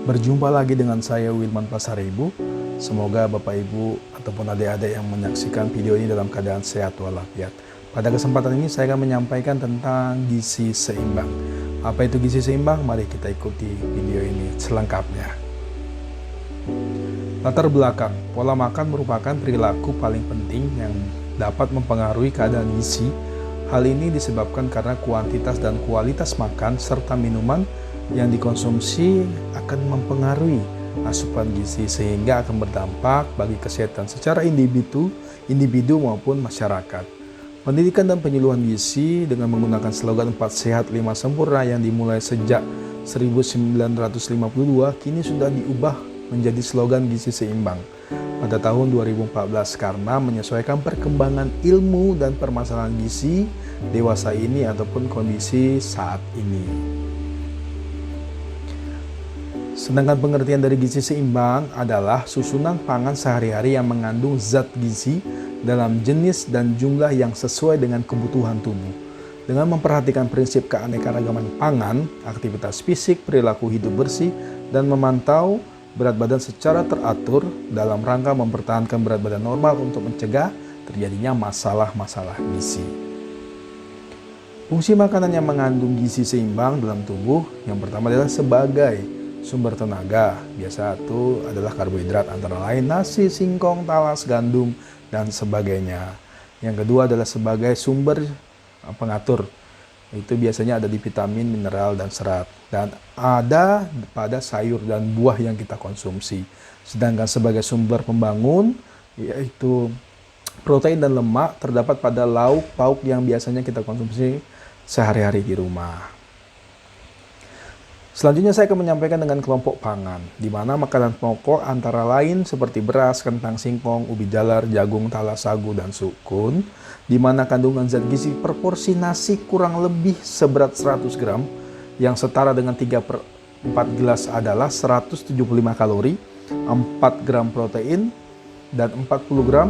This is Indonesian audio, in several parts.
Berjumpa lagi dengan saya Wilman Pasaribu. Semoga Bapak Ibu ataupun adik-adik yang menyaksikan video ini dalam keadaan sehat walafiat. Pada kesempatan ini saya akan menyampaikan tentang gizi seimbang. Apa itu gizi seimbang? Mari kita ikuti video ini selengkapnya. Latar belakang, pola makan merupakan perilaku paling penting yang dapat mempengaruhi keadaan gizi. Hal ini disebabkan karena kuantitas dan kualitas makan serta minuman yang dikonsumsi akan mempengaruhi asupan gizi sehingga akan berdampak bagi kesehatan secara individu maupun masyarakat. Pendidikan dan penyuluhan gizi dengan menggunakan slogan 4 sehat 5 sempurna yang dimulai sejak 1952 kini sudah diubah menjadi slogan gizi seimbang pada tahun 2014 karena menyesuaikan perkembangan ilmu dan permasalahan gizi dewasa ini ataupun kondisi saat ini. Sedangkan pengertian dari gizi seimbang adalah susunan pangan sehari-hari yang mengandung zat gizi dalam jenis dan jumlah yang sesuai dengan kebutuhan tubuh. Dengan memperhatikan prinsip keanekaragaman pangan, aktivitas fisik, perilaku hidup bersih, dan memantau berat badan secara teratur dalam rangka mempertahankan berat badan normal untuk mencegah terjadinya masalah-masalah gizi. Fungsi makanan yang mengandung gizi seimbang dalam tubuh yang pertama adalah sebagai sumber tenaga. Biasa itu adalah karbohidrat antara lain nasi, singkong, talas, gandum, dan sebagainya. Yang kedua adalah sebagai sumber pengatur. Itu biasanya ada di vitamin, mineral, dan serat. Dan ada pada sayur dan buah yang kita konsumsi. Sedangkan sebagai sumber pembangun, yaitu protein dan lemak, terdapat pada lauk pauk yang biasanya kita konsumsi sehari-hari di rumah. Selanjutnya saya akan menyampaikan dengan kelompok pangan, di mana makanan pokok antara lain seperti beras, kentang, singkong, ubi jalar, jagung, talas, sagu, dan sukun, di mana kandungan zat gizi per porsi nasi kurang lebih seberat 100 gram, yang setara dengan 3/4 gelas adalah 175 kalori, 4 gram protein, dan 40 gram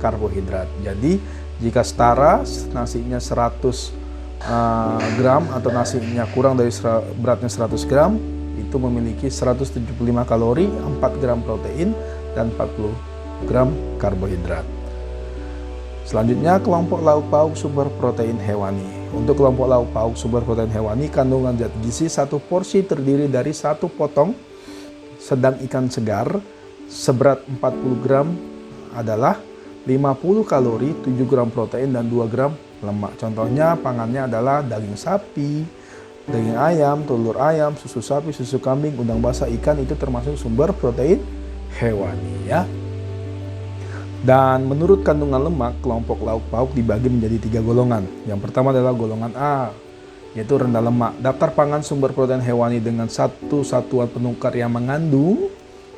karbohidrat. Jadi jika setara nasinya 100 gram atau nasinya kurang dari beratnya 100 gram itu memiliki 175 kalori, 4 gram protein, dan 40 gram karbohidrat. Selanjutnya kelompok lauk pauk sumber protein hewani. Untuk kelompok lauk pauk sumber protein hewani, kandungan zat gizi satu porsi terdiri dari satu potong sedang ikan segar seberat 40 gram adalah 50 kalori, 7 gram protein, dan 2 gram lemak. Contohnya pangannya adalah daging sapi, daging ayam, telur ayam, susu sapi, susu kambing, udang basah, ikan itu termasuk sumber protein hewani ya. Dan menurut kandungan lemak, kelompok lauk pauk dibagi menjadi 3 golongan. Yang pertama adalah golongan A, yaitu rendah lemak. Daftar pangan sumber protein hewani dengan satu satuan penukar yang mengandung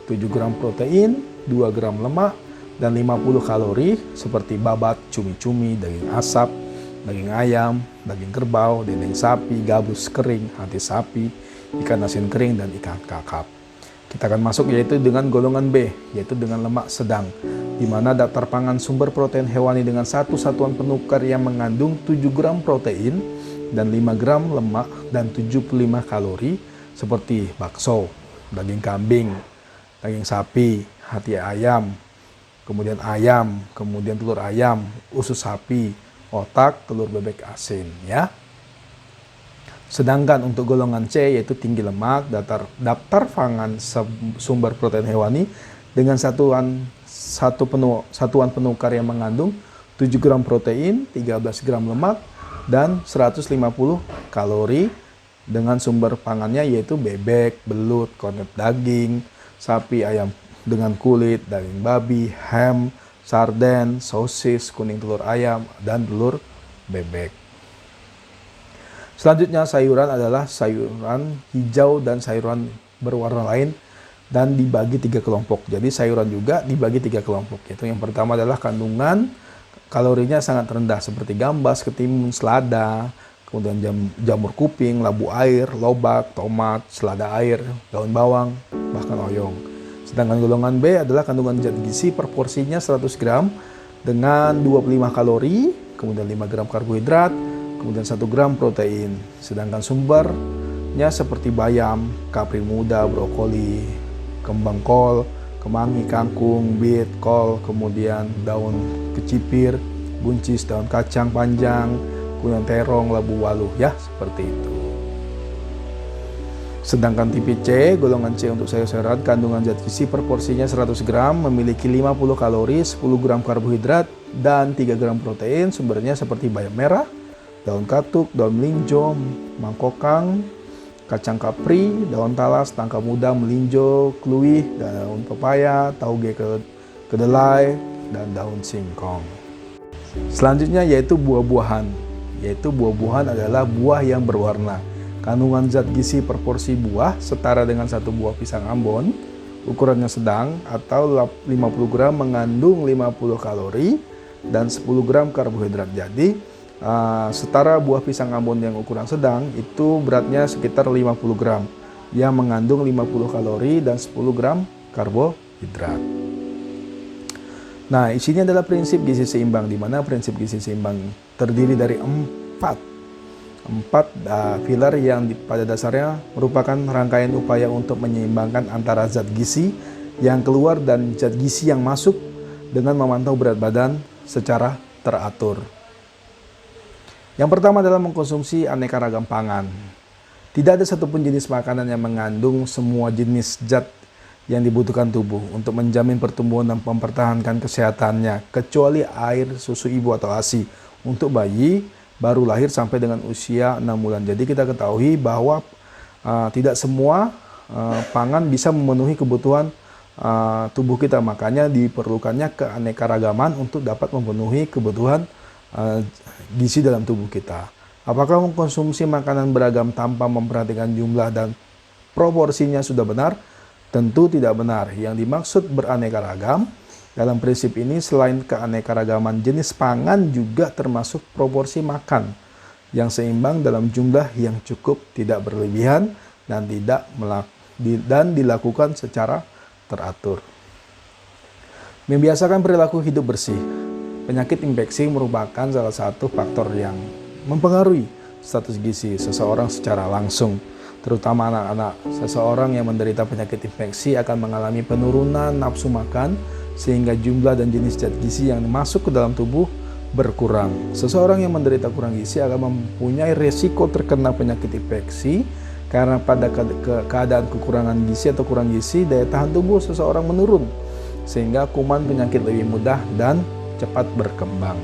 7 gram protein, 2 gram lemak, dan 50 kalori seperti babat, cumi-cumi, daging asap, daging ayam, daging kerbau, dendeng sapi, gabus kering, hati sapi, ikan asin kering, dan ikan kakap. Kita akan masuk yaitu dengan golongan B, yaitu dengan lemak sedang, di mana daftar pangan sumber protein hewani dengan satu satuan penukar yang mengandung 7 gram protein dan 5 gram lemak dan 75 kalori seperti bakso, daging kambing, daging sapi, hati ayam, kemudian telur ayam, usus sapi, otak, telur bebek asin ya. Sedangkan untuk golongan C yaitu tinggi lemak, daftar pangan sumber protein hewani dengan satuan penukar yang mengandung 7 gram protein, 13 gram lemak, dan 150 kalori dengan sumber pangannya yaitu bebek, belut, kornet daging, sapi, ayam dengan kulit, daging babi, ham, sarden, sosis, kuning telur ayam, dan telur bebek. Selanjutnya sayuran adalah sayuran hijau dan sayuran berwarna lain dan dibagi 3 kelompok. Jadi sayuran juga dibagi 3 kelompok. Yaitu yang pertama adalah kandungan kalorinya sangat rendah seperti gambas, ketimun, selada, kemudian jamur kuping, labu air, lobak, tomat, selada air, daun bawang, bahkan oyong. Sedangkan golongan B adalah kandungan zat gizi per porsinya 100 gram dengan 25 kalori, kemudian 5 gram karbohidrat, kemudian 1 gram protein. Sedangkan sumber Buahnya seperti bayam, kapri muda, brokoli, kembang kol, kemangi, kangkung, bit, kol, kemudian daun kecipir, buncis, daun kacang panjang, kemudian terong, labu waluh, ya seperti itu. Sedangkan tipe C, golongan C untuk sayur-sayuran, kandungan zat gizi per porsinya 100 gram, memiliki 50 kalori, 10 gram karbohidrat, dan 3 gram protein. Sumbernya seperti bayam merah, daun katuk, daun melinjo, mangkokang, kacang kapri, daun talas, tangka muda, melinjo, kluih, daun pepaya, tauge kedelai, dan daun singkong. Selanjutnya yaitu buah-buahan. Yaitu buah-buahan adalah buah yang berwarna. Kandungan zat gizi per porsi buah setara dengan satu buah pisang Ambon, ukurannya sedang atau 50 gram mengandung 50 kalori dan 10 gram karbohidrat. Jadi setara buah pisang Ambon yang ukuran sedang itu beratnya sekitar 50 gram yang mengandung 50 kalori dan 10 gram karbohidrat. Nah, isinya adalah prinsip gizi seimbang, di mana prinsip gizi seimbang terdiri dari empat pilar yang pada dasarnya merupakan rangkaian upaya untuk menyeimbangkan antara zat gizi yang keluar dan zat gizi yang masuk dengan memantau berat badan secara teratur. Yang pertama adalah mengkonsumsi aneka ragam pangan. Tidak ada satupun jenis makanan yang mengandung semua jenis zat yang dibutuhkan tubuh untuk menjamin pertumbuhan dan mempertahankan kesehatannya, kecuali air susu ibu atau ASI untuk bayi baru lahir sampai dengan usia 6 bulan. Jadi kita ketahui bahwa tidak semua pangan bisa memenuhi kebutuhan tubuh kita. Makanya diperlukannya keanekaragaman untuk dapat memenuhi kebutuhan gizi dalam tubuh kita. Apakah mengkonsumsi makanan beragam tanpa memperhatikan jumlah dan proporsinya sudah benar? Tentu tidak benar. Yang dimaksud beraneka ragam dalam prinsip ini selain keanekaragaman jenis pangan juga termasuk proporsi makan yang seimbang dalam jumlah yang cukup, tidak berlebihan dan dilakukan secara teratur. Membiasakan perilaku hidup bersih. Penyakit infeksi merupakan salah satu faktor yang mempengaruhi status gizi seseorang secara langsung, terutama anak-anak. Seseorang yang menderita penyakit infeksi akan mengalami penurunan nafsu makan, sehingga jumlah dan jenis zat gizi yang masuk ke dalam tubuh berkurang. Seseorang yang menderita kurang gizi akan mempunyai resiko terkena penyakit infeksi karena pada keadaan kekurangan gizi atau kurang gizi, daya tahan tubuh seseorang menurun, sehingga kuman penyakit lebih mudah dan cepat berkembang.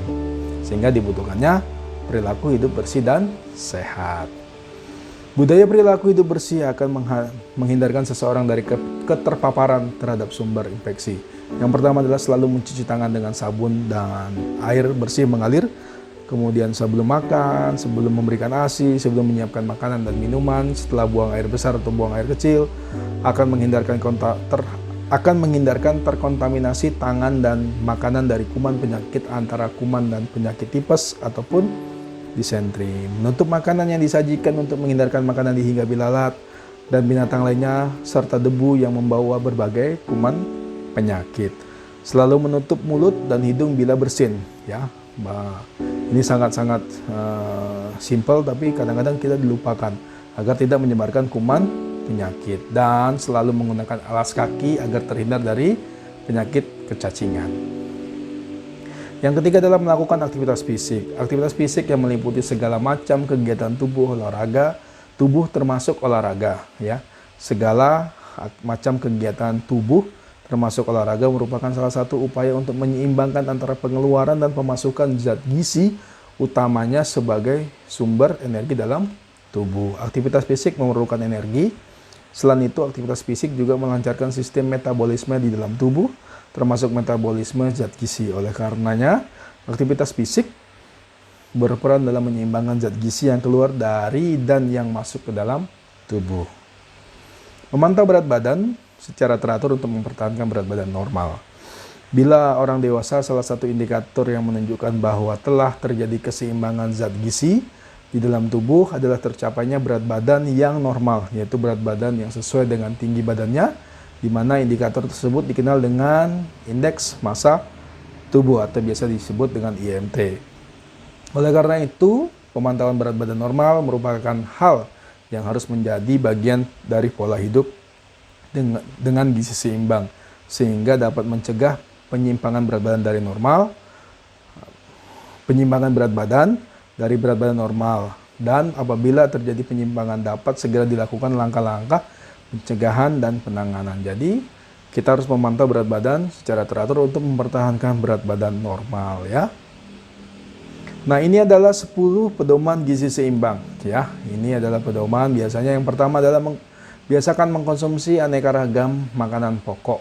Sehingga dibutuhkannya perilaku hidup bersih dan sehat. Budaya perilaku hidup bersih akan menghindarkan seseorang dari keterpaparan terhadap sumber infeksi. Yang pertama adalah selalu mencuci tangan dengan sabun dan air bersih mengalir. Kemudian sebelum makan, sebelum memberikan ASI, sebelum menyiapkan makanan dan minuman, setelah buang air besar atau buang air kecil, akan menghindarkan terkontaminasi tangan dan makanan dari kuman penyakit antara kuman dan penyakit tipes ataupun disentri. Menutup makanan yang disajikan untuk menghindarkan makanan dihinggapi lalat dan binatang lainnya serta debu yang membawa berbagai kuman penyakit. Selalu menutup mulut dan hidung bila bersin, ya. Ini sangat-sangat simple, tapi kadang-kadang kita dilupakan agar tidak menyebarkan kuman penyakit, dan selalu menggunakan alas kaki agar terhindar dari penyakit kecacingan. Yang ketiga adalah melakukan aktivitas fisik. Aktivitas fisik yang meliputi segala macam kegiatan tubuh, olahraga, tubuh termasuk olahraga, ya. Segala macam kegiatan tubuh termasuk olahraga merupakan salah satu upaya untuk menyeimbangkan antara pengeluaran dan pemasukan zat gizi, utamanya sebagai sumber energi dalam tubuh. Aktivitas fisik memerlukan energi. Selain itu, aktivitas fisik juga melancarkan sistem metabolisme di dalam tubuh, termasuk metabolisme zat gizi. Oleh karenanya, aktivitas fisik berperan dalam menyeimbangkan zat gizi yang keluar dari dan yang masuk ke dalam tubuh. Memantau berat badan secara teratur untuk mempertahankan berat badan normal. Bila orang dewasa, salah satu indikator yang menunjukkan bahwa telah terjadi keseimbangan zat gizi di dalam tubuh adalah tercapainya berat badan yang normal, yaitu berat badan yang sesuai dengan tinggi badannya, di mana indikator tersebut dikenal dengan indeks massa tubuh atau biasa disebut dengan IMT. Oleh karena itu, pemantauan berat badan normal merupakan hal yang harus menjadi bagian dari pola hidup dengan gizi seimbang, sehingga dapat mencegah penyimpangan berat badan dari normal, penyimpangan berat badan dari berat badan normal, dan apabila terjadi penyimpangan dapat segera dilakukan langkah-langkah pencegahan dan penanganan. Jadi kita harus memantau berat badan secara teratur untuk mempertahankan berat badan normal ya. Nah, ini adalah 10 pedoman gizi seimbang ya. Ini adalah pedoman, biasanya yang pertama adalah biasakan mengkonsumsi aneka ragam makanan pokok.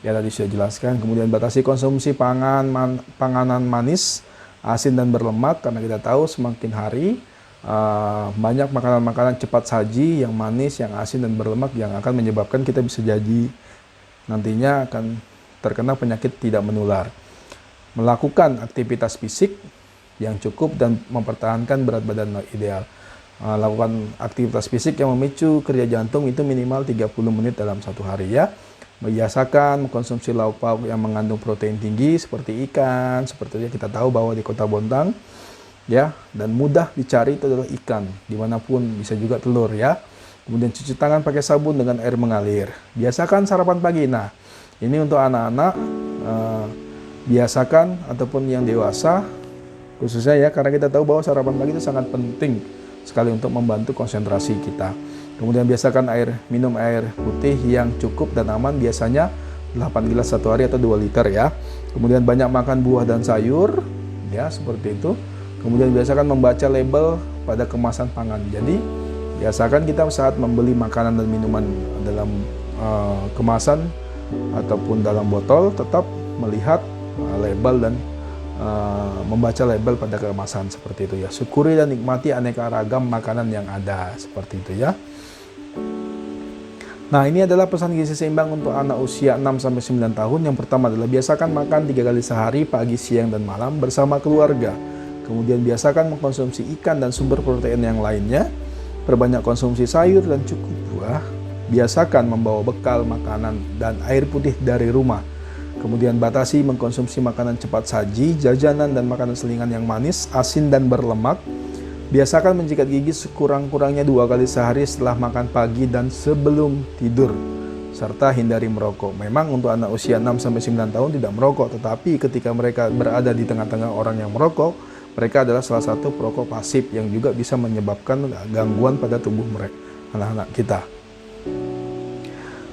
Ya tadi sudah jelaskan. Kemudian batasi konsumsi panganan manis, asin dan berlemak, karena kita tahu semakin hari banyak makanan-makanan cepat saji yang manis, yang asin dan berlemak yang akan menyebabkan kita bisa jadi nantinya akan terkena penyakit tidak menular. Melakukan aktivitas fisik yang cukup dan mempertahankan berat badan ideal. Lakukan aktivitas fisik yang memicu kerja jantung itu minimal 30 menit dalam satu hari ya. Biasakan mengkonsumsi lauk pauk yang mengandung protein tinggi seperti ikan, seperti kita tahu bahwa di Kota Bontang ya, dan mudah dicari itu adalah ikan, dimanapun, bisa juga telur ya. Kemudian cuci tangan pakai sabun dengan air mengalir. Biasakan sarapan pagi. Nah, ini untuk anak-anak, biasakan ataupun yang dewasa khususnya ya, karena kita tahu bahwa sarapan pagi itu sangat penting sekali untuk membantu konsentrasi kita. Kemudian biasakan minum air putih yang cukup dan aman, biasanya 8 gelas satu hari atau 2 liter ya. Kemudian banyak makan buah dan sayur ya, seperti itu. Kemudian biasakan membaca label pada kemasan pangan. Jadi biasakan kita saat membeli makanan dan minuman dalam kemasan ataupun dalam botol tetap melihat label dan membaca label pada kemasan seperti itu ya. Syukuri dan nikmati aneka ragam makanan yang ada seperti itu ya. Nah, ini adalah pesan gizi seimbang untuk anak usia 6-9 tahun. Yang pertama adalah biasakan makan 3 kali sehari, pagi, siang, dan malam bersama keluarga. Kemudian biasakan mengkonsumsi ikan dan sumber protein yang lainnya. Perbanyak konsumsi sayur dan cukup buah. Biasakan membawa bekal makanan dan air putih dari rumah. Kemudian batasi mengkonsumsi makanan cepat saji, jajanan dan makanan selingan yang manis, asin dan berlemak. Biasakan menjikat gigi sekurang-kurangnya 2 kali sehari setelah makan pagi dan sebelum tidur. Serta hindari merokok. Memang untuk anak usia 6-9 tahun tidak merokok, tetapi ketika mereka berada di tengah-tengah orang yang merokok, mereka adalah salah satu perokok pasif yang juga bisa menyebabkan gangguan pada tubuh mereka, anak-anak kita.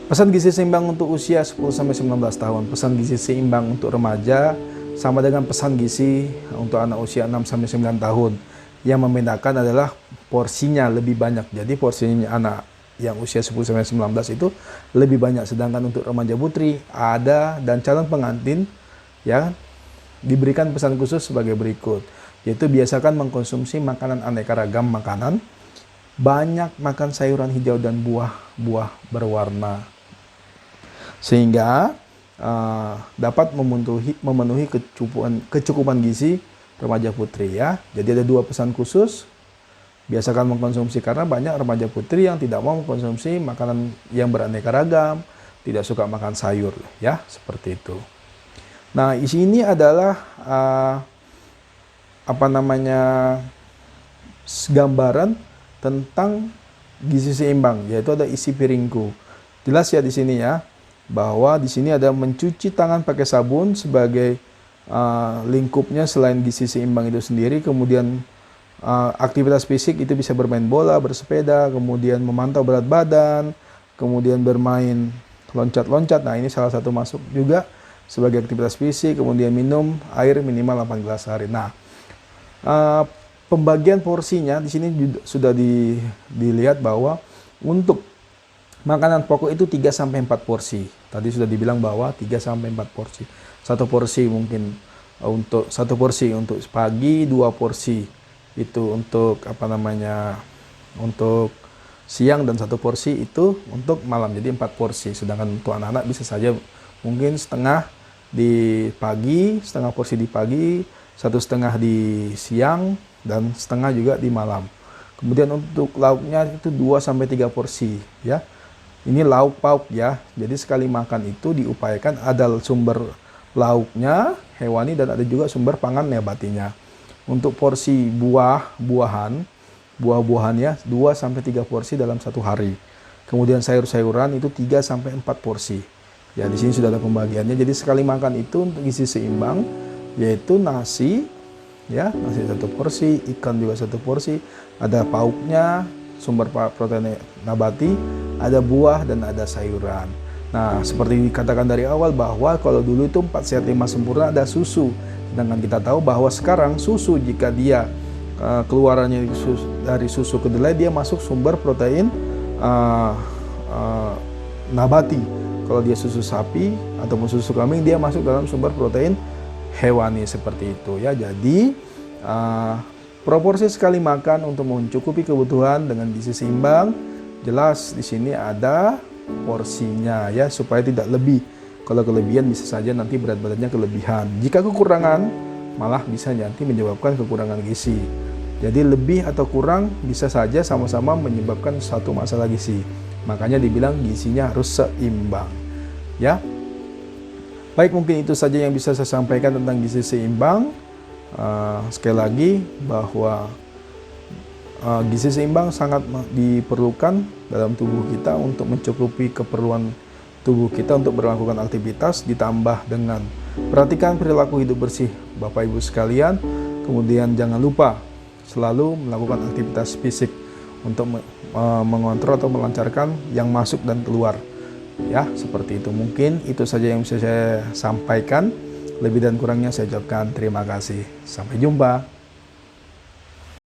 Pesan gizi seimbang untuk usia 10-19 tahun. Pesan gizi seimbang untuk remaja sama dengan pesan gizi untuk anak usia 6-9 tahun. Yang membedakan adalah porsinya lebih banyak. Jadi porsinya anak yang usia 10-19 itu lebih banyak. Sedangkan untuk remaja putri ada dan calon pengantin ya diberikan pesan khusus sebagai berikut. Yaitu biasakan mengkonsumsi makanan aneka ragam makanan. Banyak makan sayuran hijau dan buah-buah berwarna. Sehingga dapat memenuhi kecukupan gizi remaja putri ya. Jadi ada 2 pesan khusus. Biasakan mengkonsumsi, karena banyak remaja putri yang tidak mau mengkonsumsi makanan yang beraneka ragam, tidak suka makan sayur ya, seperti itu. Nah, isi ini adalah gambaran tentang gizi seimbang, yaitu ada isi piringku. Jelas ya di sini ya, bahwa di sini ada mencuci tangan pakai sabun sebagai lingkupnya selain gizi seimbang itu sendiri. Kemudian aktivitas fisik itu bisa bermain bola, bersepeda, kemudian memantau berat badan, kemudian bermain loncat-loncat. Nah, ini salah satu masuk juga sebagai aktivitas fisik. Kemudian minum air minimal 8 gelas sehari. Nah, pembagian porsinya di sini sudah dilihat bahwa untuk makanan pokok itu 3-4 porsi. Tadi sudah dibilang bahwa 3-4 porsi. Satu porsi mungkin untuk pagi, 2 porsi itu untuk untuk siang, dan 1 porsi itu untuk malam. Jadi 4 porsi. Sedangkan untuk anak-anak bisa saja mungkin setengah di pagi, setengah porsi di pagi, 1,5 di siang, dan setengah juga di malam. Kemudian untuk lauknya itu 2-3 porsi ya. Ini lauk pauk ya. Jadi sekali makan itu diupayakan ada sumber lauknya hewani dan ada juga sumber pangan nabatinya. Untuk porsi buah-buahan buah-buahannya 2 sampai 3 porsi dalam satu hari. Kemudian sayur-sayuran itu 3 sampai 4 porsi. Ya, di sini sudah ada pembagiannya. Jadi sekali makan itu untuk gizi seimbang yaitu nasi, ya, nasi 1 porsi, ikan juga 1 porsi, ada pauknya, sumber protein nabati, ada buah dan ada sayuran. Nah, seperti dikatakan dari awal bahwa kalau dulu itu 4 sehat 5 sempurna ada susu. Sedangkan kita tahu bahwa sekarang susu jika dia keluarannya dari susu kedelai dia masuk sumber protein nabati. Kalau dia susu sapi ataupun susu kambing dia masuk dalam sumber protein hewani seperti itu ya. Jadi proporsi sekali makan untuk mencukupi kebutuhan dengan gizi seimbang jelas di sini ada porsinya ya supaya tidak lebih. Kalau kelebihan bisa saja nanti berat badannya kelebihan. Jika kekurangan malah bisa nanti menyebabkan kekurangan gizi. Jadi lebih atau kurang bisa saja sama-sama menyebabkan suatu masalah gizi. Makanya dibilang gizinya harus seimbang. Ya. Baik, mungkin itu saja yang bisa saya sampaikan tentang gizi seimbang. Sekali lagi bahwa gizi seimbang sangat diperlukan dalam tubuh kita untuk mencukupi keperluan tubuh kita untuk melakukan aktivitas, ditambah dengan perhatikan perilaku hidup bersih Bapak Ibu sekalian. Kemudian jangan lupa selalu melakukan aktivitas fisik untuk mengontrol atau melancarkan yang masuk dan keluar. Ya, seperti itu. Mungkin itu saja yang bisa saya sampaikan. Lebih dan kurangnya saya ucapkan terima kasih. Sampai jumpa.